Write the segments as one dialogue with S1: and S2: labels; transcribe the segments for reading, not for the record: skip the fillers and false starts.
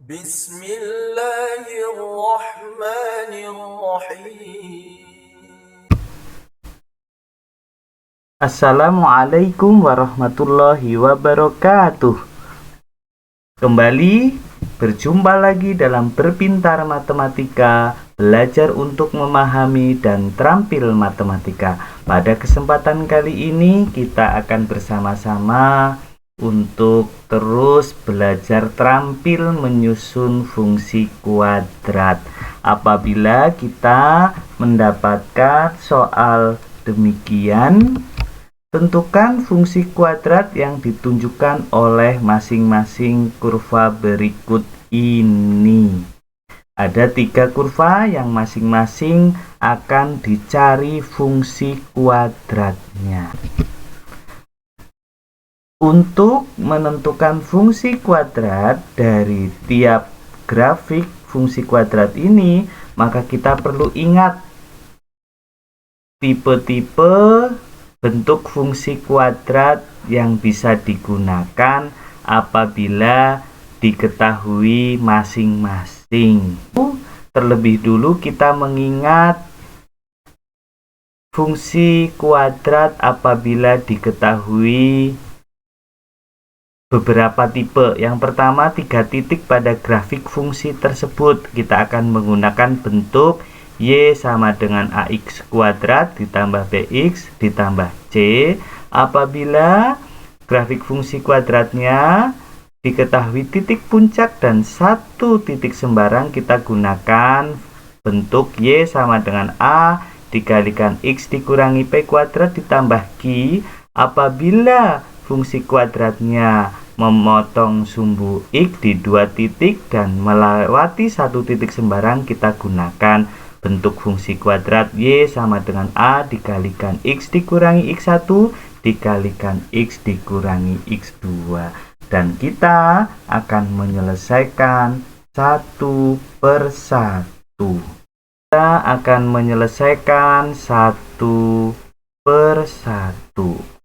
S1: Bismillahirrahmanirrahim.
S2: Assalamualaikum warahmatullahi wabarakatuh. Kembali berjumpa lagi dalam Berpintar Matematika, belajar untuk memahami dan terampil matematika. Pada kesempatan kali ini kita akan bersama-sama untuk terus belajar terampil menyusun fungsi kuadrat. Apabila kita mendapatkan soal demikian, tentukan fungsi kuadrat yang ditunjukkan oleh masing-masing kurva berikut ini. Ada 3 kurva yang masing-masing akan dicari fungsi kuadratnya. Untuk menentukan fungsi kuadrat dari tiap grafik fungsi kuadrat ini, maka kita perlu ingat tipe-tipe bentuk fungsi kuadrat yang bisa digunakan apabila diketahui masing-masing. Terlebih dulu kita mengingat fungsi kuadrat apabila diketahui beberapa tipe. Yang pertama, 3 titik pada grafik fungsi tersebut. Kita akan menggunakan bentuk Y sama dengan AX kuadrat ditambah BX ditambah C. Apabila grafik fungsi kuadratnya diketahui titik puncak dan 1 titik sembarang, kita gunakan bentuk Y sama dengan A dikalikan X dikurangi P kuadrat ditambah Q. Apabila fungsi kuadratnya memotong sumbu X di 2 titik dan melewati 1 titik sembarang, kita gunakan bentuk fungsi kuadrat Y sama dengan A dikalikan X dikurangi X1 dikalikan X dikurangi X2. Dan kita akan menyelesaikan satu persatu. Kita akan menyelesaikan satu persatu.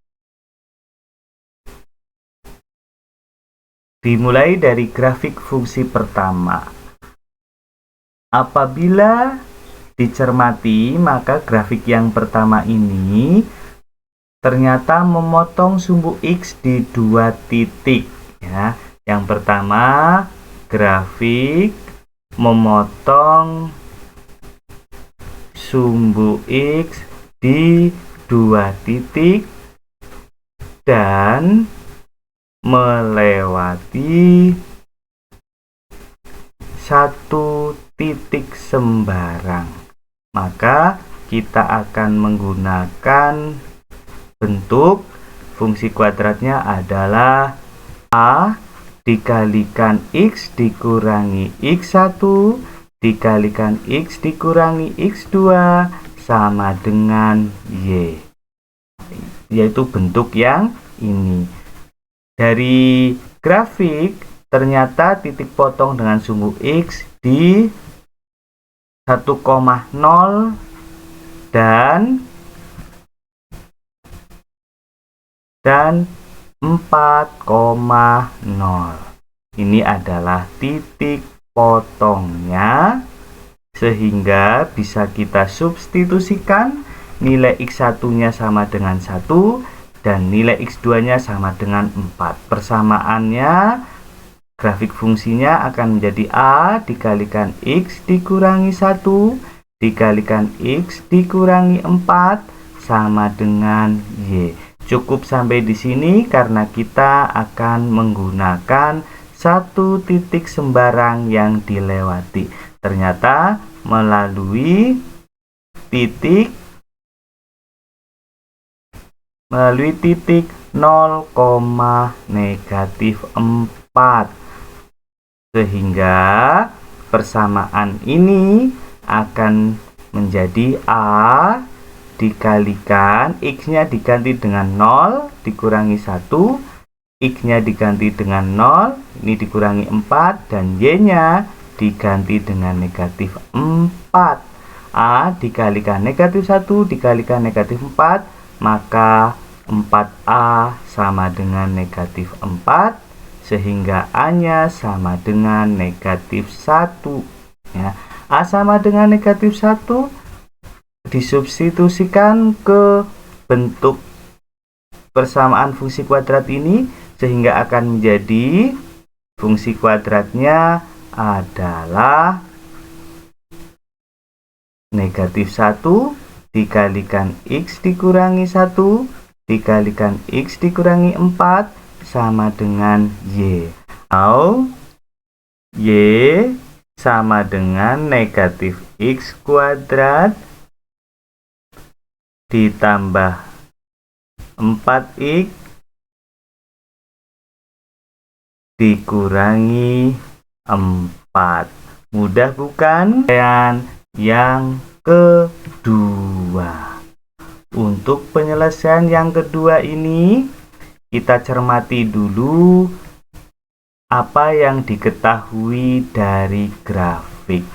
S2: Dimulai dari grafik fungsi pertama. Apabila dicermati, maka grafik yang pertama ini ternyata memotong sumbu X di 2 titik ya. Yang pertama, grafik memotong sumbu X di 2 titik dan melewati 1 titik sembarang. Maka kita akan menggunakan bentuk fungsi kuadratnya adalah A dikalikan X dikurangi X1 dikalikan X dikurangi X2 sama dengan Y, yaitu bentuk yang ini. Dari grafik ternyata titik potong dengan sumbu X di 1,0 dan 4,0. Ini adalah titik potongnya, sehingga bisa kita substitusikan nilai X1-nya sama dengan 1 dan nilai X2-nya sama dengan 4. Persamaannya, grafik fungsinya akan menjadi A dikalikan X dikurangi 1 dikalikan X dikurangi 4 sama dengan Y. Cukup sampai di sini karena kita akan menggunakan 1 titik sembarang yang dilewati. Ternyata melalui titik 0,-4. Sehingga persamaan ini akan menjadi A dikalikan X-nya diganti dengan 0 dikurangi 1, X-nya diganti dengan 0, ini dikurangi 4, dan Y-nya diganti dengan negatif 4. A dikalikan negatif 1 dikalikan negatif 4, maka 4A sama dengan negatif 4, sehingga A-nya sama dengan negatif 1. Ya. A sama dengan negatif 1 disubstitusikan ke bentuk persamaan fungsi kuadrat ini, sehingga akan menjadi fungsi kuadratnya adalah negatif 1 dikalikan X dikurangi 1 dikalikan X dikurangi 4 sama dengan Y. Atau Y sama dengan negatif X kuadrat ditambah 4X dikurangi 4. Mudah bukan? Dan yang kedua, untuk penyelesaian yang kedua ini kita cermati dulu apa yang diketahui dari grafik.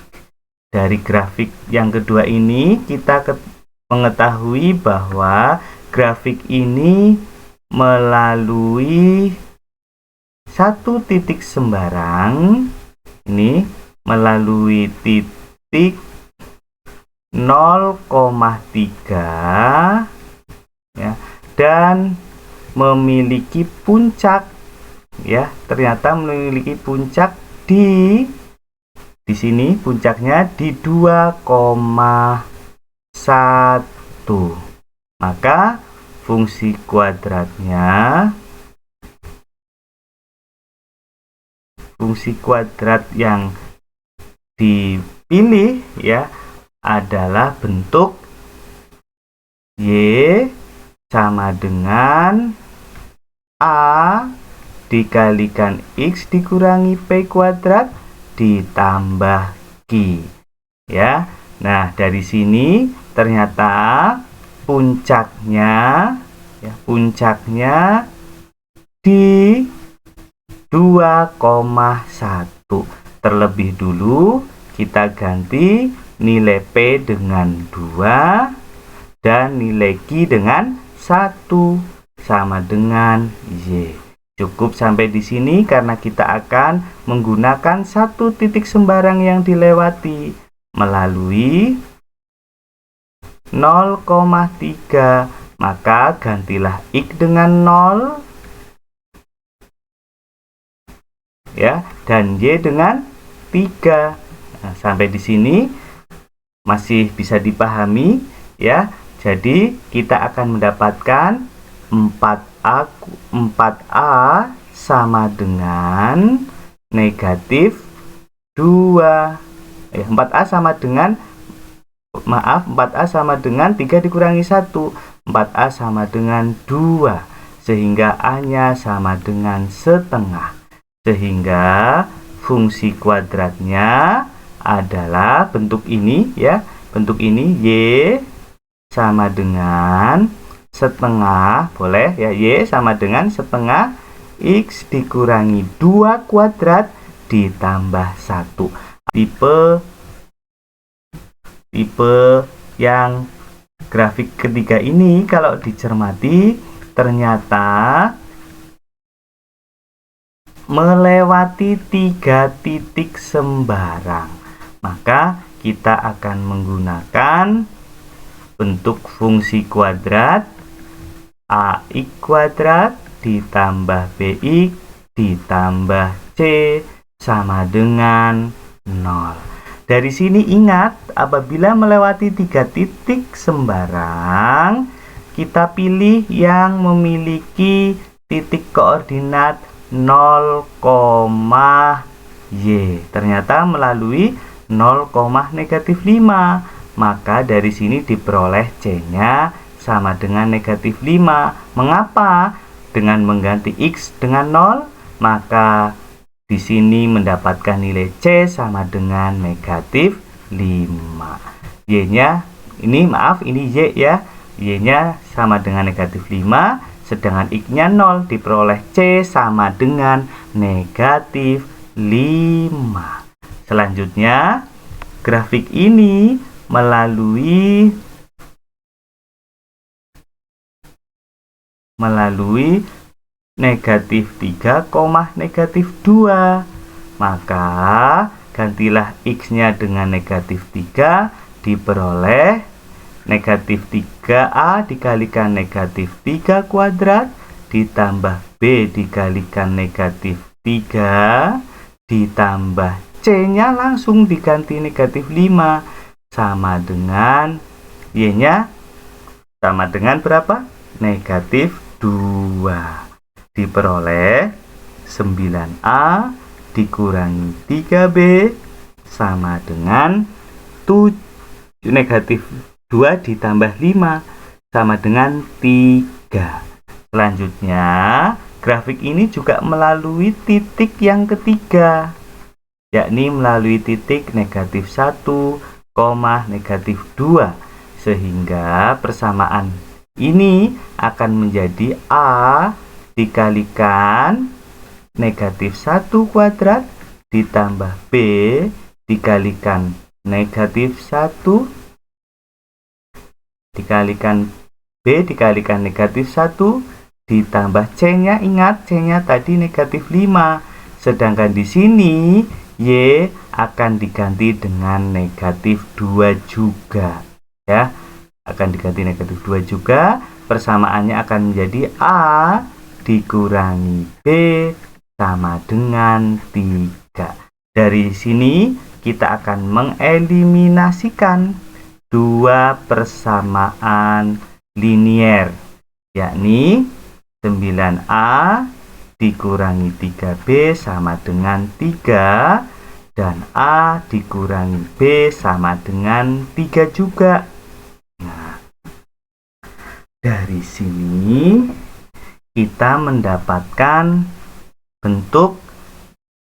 S2: Dari grafik yang kedua ini kita mengetahui bahwa grafik ini melalui satu titik sembarang, ini melalui titik 0,3 ya, dan memiliki puncak, ya, ternyata memiliki puncak di sini, puncaknya di 2,1. Maka fungsi kuadrat yang dipilih ya adalah bentuk Y sama dengan A dikalikan X dikurangi P kuadrat ditambah Q. Ya. Nah, dari sini ternyata puncaknya di 2,1. Terlebih dulu kita ganti nilai P dengan 2 dan nilai Q dengan 1 sama dengan Y. Cukup sampai di sini karena kita akan menggunakan satu titik sembarang yang dilewati melalui 0,3. Maka gantilah X dengan 0 ya, dan Y dengan 3. Nah, sampai di sini masih bisa dipahami ya. Jadi kita akan mendapatkan 4A sama dengan negatif 2. 4A sama dengan 3 dikurangi 1. 4A sama dengan 2, sehingga A-nya sama dengan setengah. Sehingga fungsi kuadratnya adalah bentuk ini ya. Bentuk ini Y sama dengan setengah, boleh ya, Y sama dengan setengah X dikurangi 2 kuadrat ditambah 1. Tipe yang grafik ketiga ini kalau dicermati ternyata melewati 3 titik sembarang. Maka kita akan menggunakan bentuk fungsi kuadrat AX kuadrat ditambah BX ditambah C sama dengan 0. Dari sini ingat, apabila melewati 3 titik sembarang, kita pilih yang memiliki titik koordinat 0, Y. Ternyata melalui 0,-5. Maka dari sini diperoleh C-nya sama dengan negatif 5. Mengapa? Dengan mengganti X dengan 0, maka di sini mendapatkan nilai C sama dengan negatif 5. Y-nya, ini Y ya. Y-nya sama dengan negatif 5. Sedangkan X-nya 0, diperoleh C sama dengan negatif 5. Selanjutnya, grafik ini melalui negatif 3, negatif 2. Maka gantilah X-nya dengan negatif 3, diperoleh negatif 3A dikalikan negatif 3 kuadrat ditambah B dikalikan negatif 3 ditambah C-nya langsung diganti negatif 5 sama dengan Y-nya sama dengan berapa? Negatif 2. Diperoleh 9A dikurangi 3B sama dengan negatif 2 ditambah 5 sama dengan 3. Selanjutnya, grafik ini juga melalui titik yang ketiga, yakni melalui titik negatif 1, negatif 2. Sehingga persamaan ini akan menjadi A dikalikan negatif 1 kuadrat ditambah B dikalikan negatif 1 dikalikan B dikalikan negatif 1 ditambah C-nya, ingat C-nya tadi negatif 5. Sedangkan di sini Y akan diganti dengan negatif 2 juga. Ya, akan diganti negatif 2 juga. Persamaannya akan menjadi A dikurangi B sama dengan 3. Dari sini kita akan mengeliminasikan dua persamaan linier, yakni 9A dikurangi 3B sama dengan 3 dan A dikurangi B sama dengan 3 juga. Nah, dari sini kita mendapatkan bentuk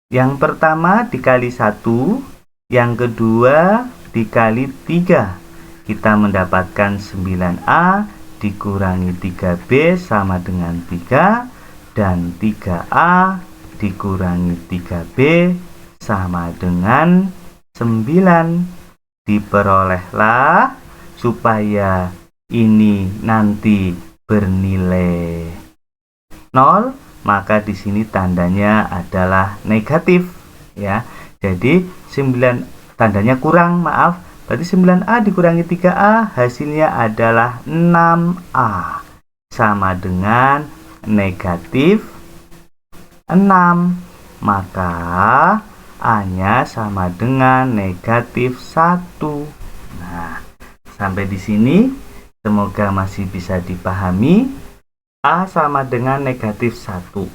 S2: yang pertama dikali 1, yang kedua dikali 3. Kita mendapatkan 9A dikurangi 3B sama dengan 3 dan 3A dikurangi 3B sama dengan 9. Diperolehlah supaya ini nanti bernilai 0, maka di sini tandanya adalah negatif ya. Jadi 9 tandanya kurang, maaf. Berarti 9A dikurangi 3A hasilnya adalah 6A sama dengan negatif 6. Maka A-nya sama dengan negatif 1. Nah, sampai di sini semoga masih bisa dipahami. A sama dengan negatif 1.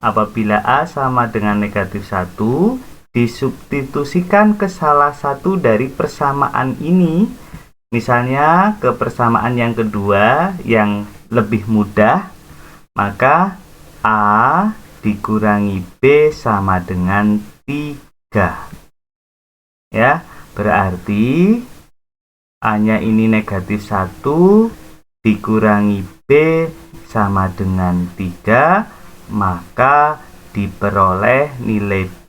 S2: Apabila A sama dengan negatif 1, disubstitusikan ke salah satu dari persamaan ini, misalnya ke persamaan yang kedua yang lebih mudah, maka A dikurangi B sama dengan 3. Ya, berarti A-nya ini negatif 1 dikurangi B sama dengan 3, maka diperoleh nilai B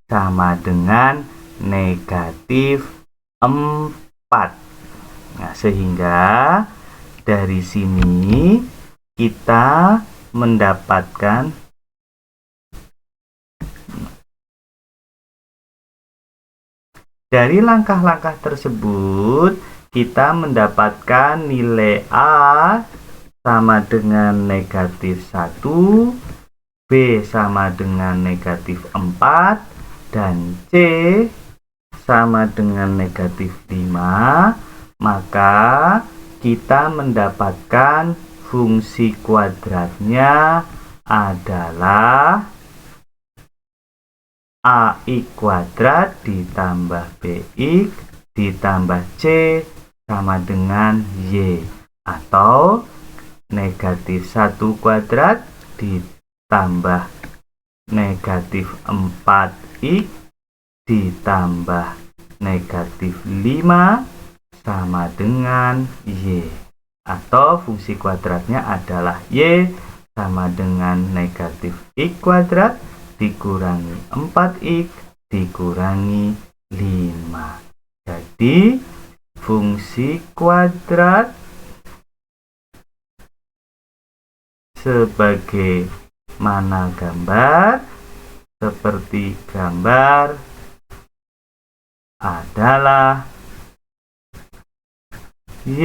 S2: sama dengan negatif 4. Nah, sehingga dari sini kita mendapatkan dari langkah-langkah tersebut kita mendapatkan nilai A sama dengan negatif 1, B sama dengan negatif 4, dan C sama dengan negatif 5, maka kita mendapatkan fungsi kuadratnya adalah AX kuadrat ditambah BX ditambah C sama dengan Y, atau negatif 1 kuadrat ditambah negatif 4X ditambah negatif 5 sama dengan Y, atau fungsi kuadratnya adalah Y sama dengan negatif X kuadrat dikurangi 4X dikurangi 5. Jadi fungsi kuadrat sebagai mana gambar, seperti gambar adalah Y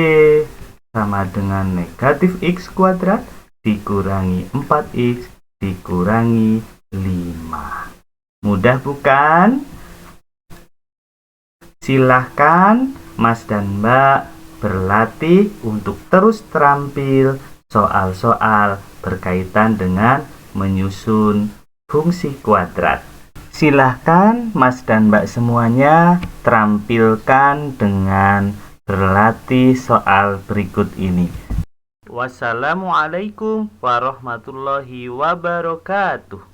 S2: sama dengan negatif X kuadrat dikurangi 4X dikurangi 5. Mudah bukan? Silahkan Mas dan Mbak berlatih untuk terus terampil soal-soal berkaitan dengan menyusun fungsi kuadrat. Silahkan Mas dan Mbak semuanya terampilkan dengan berlatih soal berikut ini. Wassalamualaikum warahmatullahi wabarakatuh.